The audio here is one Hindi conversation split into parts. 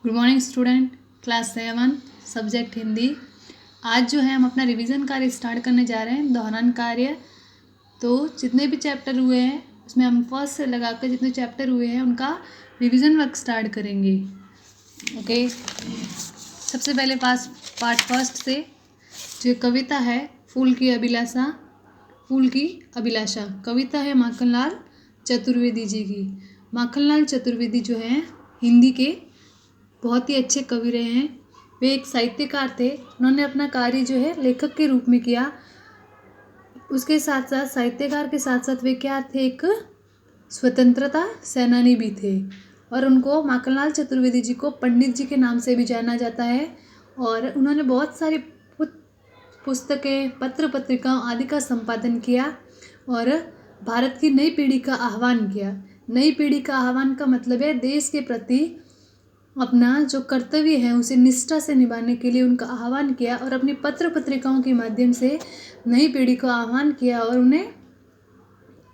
Good morning student, class 7 subject Hindi. आज जो है हम अपना रिवीजन कार्य स्टार्ट करने जा रहे हैं, दोहरान कार्य। तो जितने भी चैप्टर हुए हैं उसमें हम फर्स्ट से लगाकर जितने चैप्टर हुए हैं उनका रिवीजन वर्क स्टार्ट करेंगे। ओके, सबसे पहले पार्ट फर्स्ट से जो कविता है फूल की अभिलाषा। कविता है माखनलाल चतुर्वेदी जी की। माखनलाल चतुर्वेदी जो है हिंदी के बहुत ही अच्छे कवि रहे हैं। वे एक साहित्यकार थे। उन्होंने अपना कार्य जो है लेखक के रूप में किया। उसके साथ साथ साहित्यकार के साथ साथ वे क्या थे, एक स्वतंत्रता सेनानी भी थे। और उनको माखनलाल चतुर्वेदी जी को पंडित जी के नाम से भी जाना जाता है। और उन्होंने बहुत सारी पुस्तकें, पत्र पत्रिकाओं आदि का संपादन किया और भारत की नई पीढ़ी का आह्वान किया। नई पीढ़ी का आह्वान का मतलब है देश के प्रति अपना जो कर्तव्य है उसे निष्ठा से निभाने के लिए उनका आह्वान किया और अपनी पत्र पत्रिकाओं के माध्यम से नई पीढ़ी को आह्वान किया और उन्हें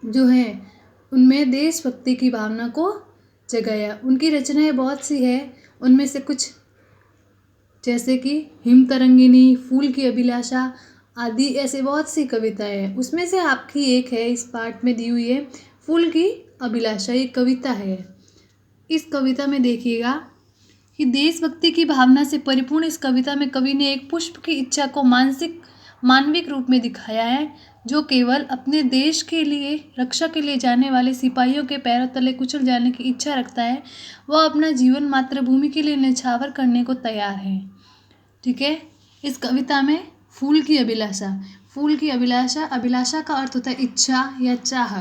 जो है उनमें देशभक्ति की भावना को जगाया। उनकी रचनाएं बहुत सी है, उनमें से कुछ जैसे कि हिम तरंगिनी, फूल की अभिलाषा आदि ऐसे बहुत सी कविताएं हैं। उसमें से आपकी एक है इस पार्ट में दी हुई है, फूल की अभिलाषा। ये कविता है। इस कविता में देखिएगा कि देशभक्ति की भावना से परिपूर्ण इस कविता में कवि ने एक पुष्प की इच्छा को मानविक रूप में दिखाया है, जो केवल अपने देश के लिए रक्षा के लिए जाने वाले सिपाहियों के पैरों तले कुचल जाने की इच्छा रखता है। वह अपना जीवन मातृभूमि के लिए न्यौछावर करने को तैयार है। ठीक है। इस कविता में फूल की अभिलाषा, अभिलाषा का अर्थ होता है इच्छा या चाह।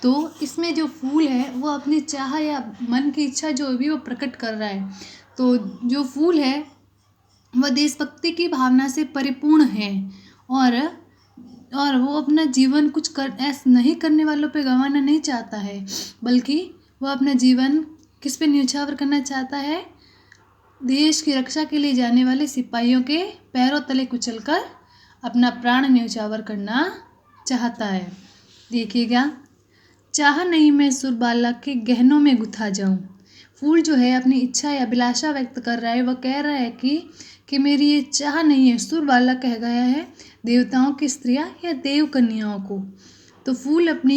तो इसमें जो फूल है वो अपनी चाह या मन की इच्छा जो भी वो प्रकट कर रहा है। तो जो फूल है वह देशभक्ति की भावना से परिपूर्ण है और वो अपना जीवन कुछ ऐसा नहीं करने वालों पे गंवाना नहीं चाहता है, बल्कि वह अपना जीवन किस पे न्यौछावर करना चाहता है, देश की रक्षा के लिए जाने वाले सिपाहियों के पैरों तले कुचलकर अपना प्राण न्यौछावर करना चाहता है। देखिएगा, चाह नहीं मैं सुरबाला के गहनों में गुथा जाऊं। फूल जो है अपनी इच्छा या अभिलाषा व्यक्त कर रहा है। वह कह रहा है कि मेरी ये चाह नहीं है। सुरबाला कह गया है देवताओं की स्त्रियां या देव कन्याओं को। तो फूल अपनी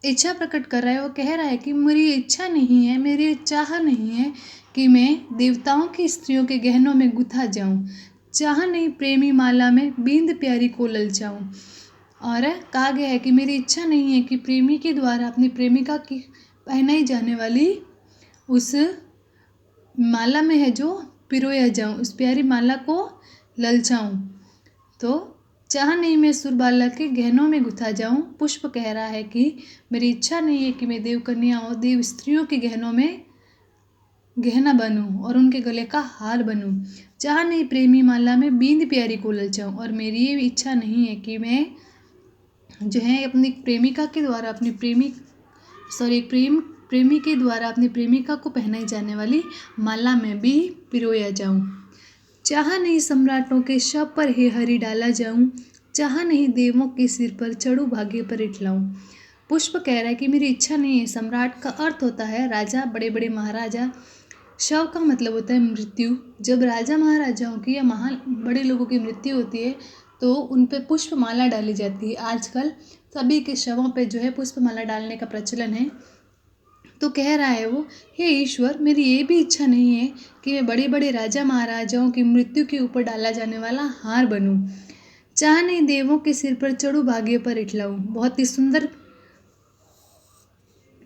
इच्छा प्रकट कर रहा है। वो कह रहा है कि मेरी इच्छा नहीं है, मेरी चाह नहीं है कि मैं देवताओं की स्त्रियों के गहनों में गुथा जाऊं। चाह नहीं प्रेमी माला में बींद प्यारी को ललचाऊं। और कहा गया है कि मेरी इच्छा नहीं है कि प्रेमी के द्वारा अपनी प्रेमिका की पहनाई जाने वाली उस माला में है जो पिरोया जाऊं, उस प्यारी माला को ललचाऊं। तो चाह नहीं मैं सुरबाला के गहनों में गुथा जाऊं। पुष्प कह रहा है कि मेरी इच्छा नहीं है कि मैं देव कन्या और देव स्त्रियों के गहनों में गहना बनूं और उनके गले का हार बनूं। चाह नहीं प्रेमी माला में बींद प्यारी को ललचाऊं। और मेरी ये इच्छा नहीं है कि मैं जो है अपनी प्रेमिका के द्वारा प्रेमी के द्वारा अपनी प्रेमिका को पहनाई जाने वाली माला में भी पिरोया जाऊं। चाह नहीं सम्राटों के शव पर हे हरि डाला जाऊं। चाह नहीं देवों के सिर पर चढ़ू भाग्य पर इठलाऊं। पुष्प कह रहा है कि मेरी इच्छा नहीं है। सम्राट का अर्थ होता है राजा, बड़े बड़े महाराजा। शव का मतलब होता है मृत्यु। जब राजा महाराजाओं की या महान बड़े लोगों की मृत्यु होती है तो उन पे पुष्पमाला डाली जाती है। आजकल सभी के शवों पे जो है पुष्पमाला डालने का प्रचलन है। तो कह रहा है वो, हे ईश्वर, मेरी ये भी इच्छा नहीं है कि मैं बड़े बड़े राजा महाराजाओं की मृत्यु के ऊपर डाला जाने वाला हार बनूं। चाह नहीं देवों के सिर पर चढ़ू भाग्य पर इठलाऊं। बहुत ही सुंदर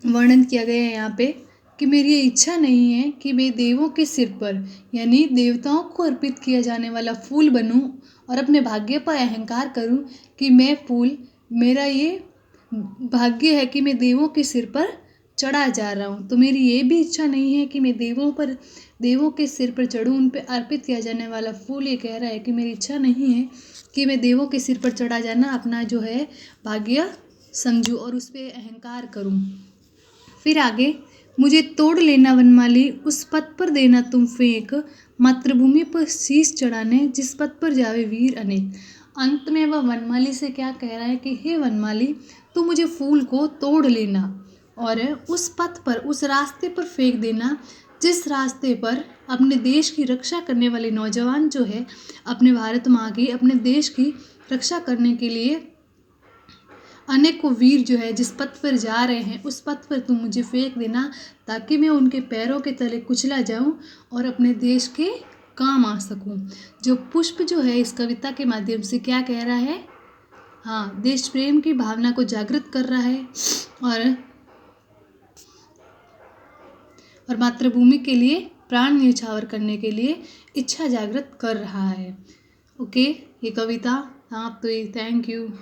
वर्णन किया गया है यहाँ पे कि मेरी ये इच्छा नहीं है कि मैं देवों के सिर पर यानी देवताओं को अर्पित किया जाने वाला फूल बनूं और अपने भाग्य पर अहंकार करूं कि मैं फूल, मेरा ये भाग्य है कि मैं देवों के सिर पर चढ़ा जा रहा हूं। तो मेरी ये भी इच्छा नहीं है कि मैं देवों के सिर पर चढ़ूं, उन पर अर्पित किया जाने वाला फूल। ये कह रहा है कि मेरी इच्छा नहीं है कि मैं देवों के सिर पर चढ़ा जाना अपना जो है भाग्य समझूं और उस पर अहंकार करूं। फिर आगे, मुझे तोड़ लेना वनमाली, उस पथ पर देना तुम फेंक, मातृभूमि पर शीश चढ़ाने जिस पथ पर जावे वीर अनेक। अंत में वह वनमाली से क्या कह रहा है कि हे वनमाली, तू मुझे फूल को तोड़ लेना और उस पथ पर, उस रास्ते पर फेंक देना जिस रास्ते पर अपने देश की रक्षा करने वाले नौजवान जो है अपने भारत माँ की, अपने देश की रक्षा करने के लिए अनेकों वीर जो है जिस पथ पर जा रहे हैं, उस पथ पर तुम मुझे फेंक देना, ताकि मैं उनके पैरों के तले कुचला जाऊं और अपने देश के काम आ सकूं। जो पुष्प जो है इस कविता के माध्यम से क्या कह रहा है? हाँ, देश प्रेम की भावना को जागृत कर रहा है और मातृभूमि के लिए प्राण न्यौछावर करने के लिए इच्छा जागृत कर रहा है। ओके, ये कविता समाप्त हुई। Thank you.